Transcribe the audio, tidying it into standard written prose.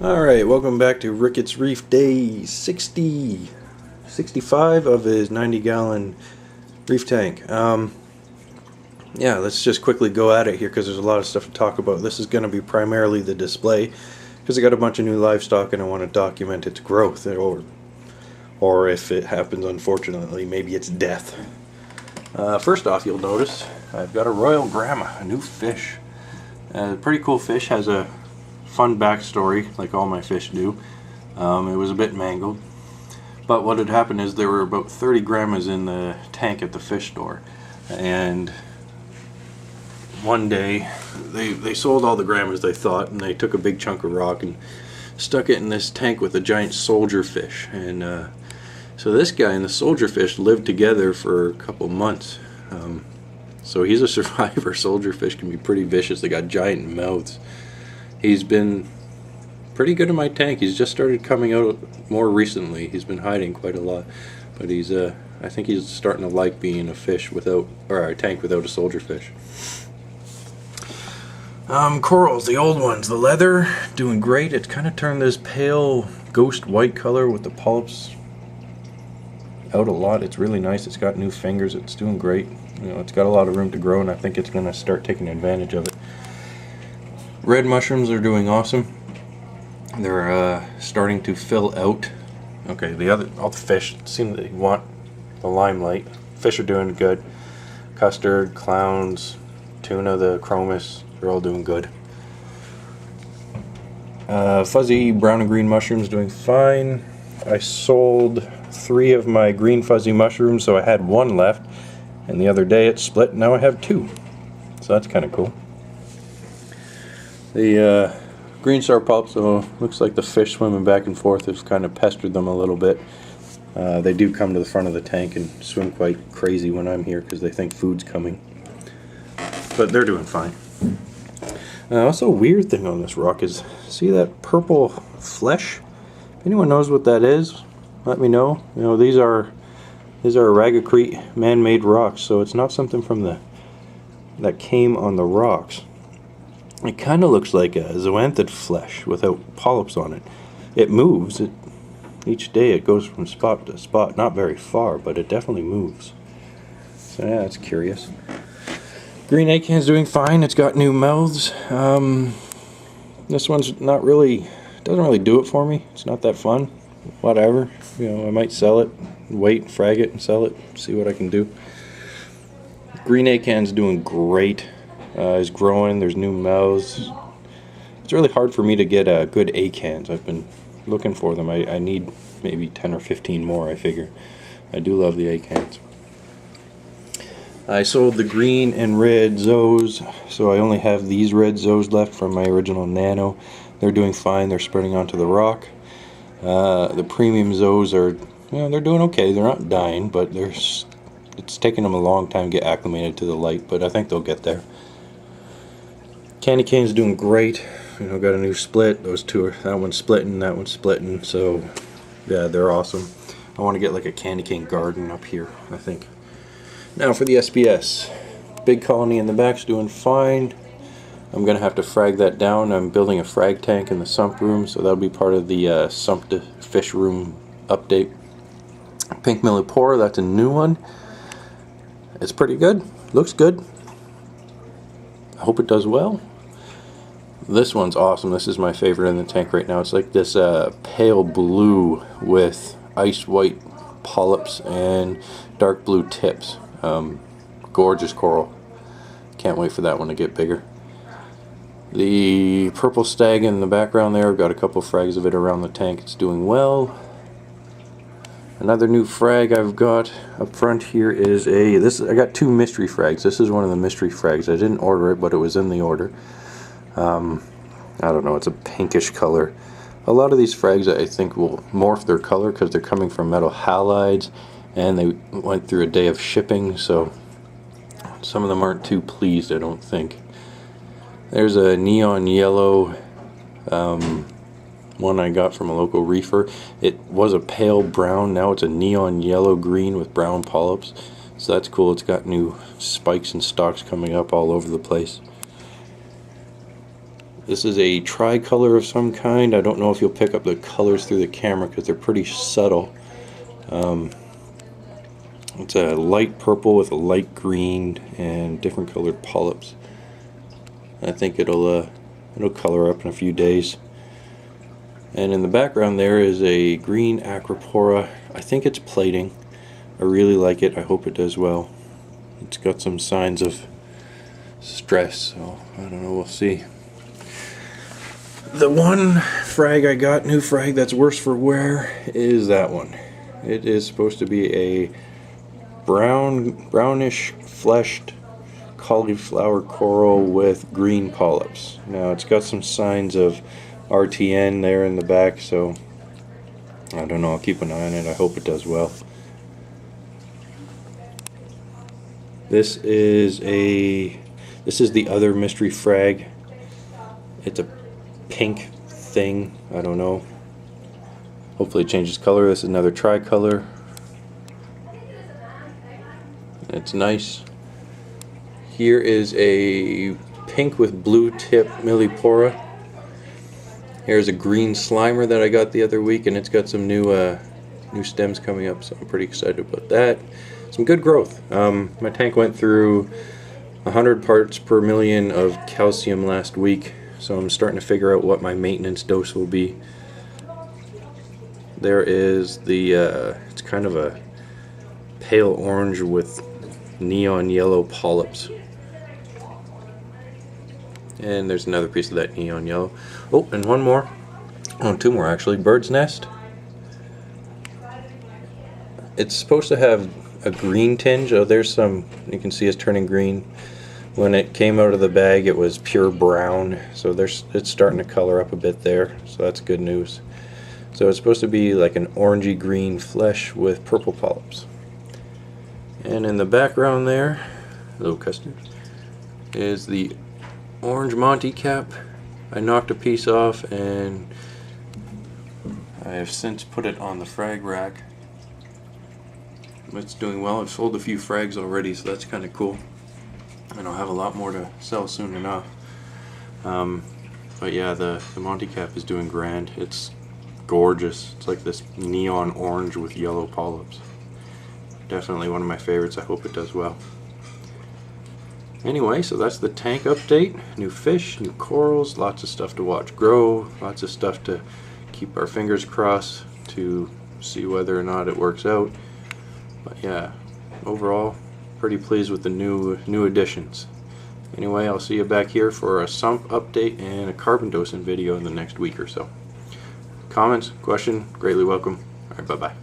Alright, welcome back to Rickets Reef day 65 of his 90-gallon reef tank. Yeah, let's just quickly go at it here because there's a lot of stuff to talk about. This is going to be primarily the display because I got a bunch of new livestock and I want to document its growth, or if it happens, unfortunately, maybe its death. First off, you'll notice I've got a royal gramma, a new fish. Pretty cool fish, has a fun backstory like all my fish do. It was a bit mangled, but what had happened is there were about 30 grammas in the tank at the fish store, and one day they sold all the grammas, they thought, and they took a big chunk of rock and stuck it in this tank with a giant soldier fish. And so this guy and the soldier fish lived together for a couple months. So he's a survivor. Soldier fish can be pretty vicious. They got giant mouths. He's been pretty good in my tank. He's just started coming out more recently. He's been hiding quite a lot, but he's I think he's starting to like being a fish without, or a tank without a soldier fish. Corals, the old ones, the leather, doing great. It's kind of turned this pale ghost white color with the polyps out a lot. It's really nice. It's got new fingers. It's doing great. You know, it's got a lot of room to grow, and I think it's going to start taking advantage of it. Red mushrooms are doing awesome. They're starting to fill out. Okay, all the fish seem to want the limelight. Fish are doing good. Custard, clowns, tuna, the chromis, they're all doing good. Fuzzy brown and green mushrooms doing fine. I sold 3 of my green fuzzy mushrooms, so I had 1 left, and the other day it split. Now I have 2, so that's kind of cool. The green star polyps, looks like the fish swimming back and forth has kind of pestered them a little bit. They do come to the front of the tank and swim quite crazy when I'm here because they think food's coming. But they're doing fine. Also, a weird thing on this rock is, see that purple flesh? If anyone knows what that is, let me know. You know, these are Raggacrete man-made rocks, so it's not something from that came on the rocks. It kind of looks like a zoanthid flesh without polyps on it. It moves. Each day it goes from spot to spot. Not very far, but it definitely moves. So yeah, it's curious. Green acan's doing fine. It's got new mouths. This one's not really, doesn't really do it for me. It's not that fun. Whatever. You know, I might sell it, wait, frag it, and sell it. See what I can do. Green acan's doing great. Is growing. There's new mouths. It's really hard for me to get good acans. I've been looking for them. I need maybe 10 or 15 more, I figure. I do love the acans. I sold the green and red zoes, so I only have these red zoes left from my original nano. They're doing fine. They're spreading onto the rock. The premium zoes are, they're doing okay. They're not dying, but it's taking them a long time to get acclimated to the light, but I think they'll get there. Candy cane's doing great. Got a new split. Those two are, that one's splitting, that one's splitting. So yeah, they're awesome. I want to get like a candy cane garden up here, I think. Now for the SBS. Big colony in the back's doing fine. I'm gonna have to frag that down. I'm building a frag tank in the sump room, so that'll be part of the sump to fish room update. Pink millipora, that's a new one. It's pretty good. Looks good. I hope it does well. This one's awesome. This is my favorite in the tank right now. It's like this pale blue with ice white polyps and dark blue tips. Gorgeous coral. Can't wait for that one to get bigger. The purple stag in the background there, I've got a couple frags of it around the tank. It's doing well. Another new frag I've got up front here is I got 2 mystery frags. This is one of the mystery frags. I didn't order it, but it was in the order. I don't know, it's a pinkish color. A lot of these frags I think will morph their color because they're coming from metal halides and they went through a day of shipping, so some of them aren't too pleased, I don't think. There's a neon yellow one I got from a local reefer. It was a pale brown, now it's a neon yellow green with brown polyps. So that's cool. It's got new spikes and stalks coming up all over the place. This is a tricolor of some kind. I don't know if you'll pick up the colors through the camera because they're pretty subtle. It's a light purple with a light green and different colored polyps. I think it'll color up in a few days. And in the background there is a green acropora. I think it's plating. I really like it. I hope it does well. It's got some signs of stress, so I don't know, we'll see. The one frag I got, new frag, that's worse for wear is that one. It is supposed to be a brownish fleshed cauliflower coral with green polyps. Now it's got some signs of RTN there in the back, so I don't know, I'll keep an eye on it. I hope it does well. This is the other mystery frag. It's a pink thing, I don't know. Hopefully it changes color. This is another tricolor. It's nice. Here is a pink with blue tip millipora. Here's a green slimer that I got the other week, and it's got some new stems coming up, so I'm pretty excited about that. Some good growth. My tank went through 100 parts per million of calcium last week, so I'm starting to figure out what my maintenance dose will be. There is the, it's kind of a pale orange with neon yellow polyps. And there's another piece of that neon yellow. Oh, and one more. Oh, two more actually. Bird's nest. It's supposed to have a green tinge. Oh, there's some, you can see it's turning green. When it came out of the bag it was pure brown, so it's starting to color up a bit there, so that's good news. So it's supposed to be like an orangey green flesh with purple polyps. And in the background there, little custard, is the orange Monty cap. I knocked a piece off and I have since put it on the frag rack. It's doing well. I've sold a few frags already, so that's kind of cool. And I'll have a lot more to sell soon enough. But yeah, the Monty cap is doing grand. It's gorgeous. It's like this neon orange with yellow polyps. Definitely one of my favorites. I hope it does well. Anyway, so that's the tank update. New fish, new corals, lots of stuff to watch grow, lots of stuff to keep our fingers crossed to see whether or not it works out. But yeah, overall, pretty pleased with the new additions. Anyway, I'll see you back here for a sump update and a carbon dosing video in the next week or so. Comments, question, greatly welcome. Alright, bye-bye.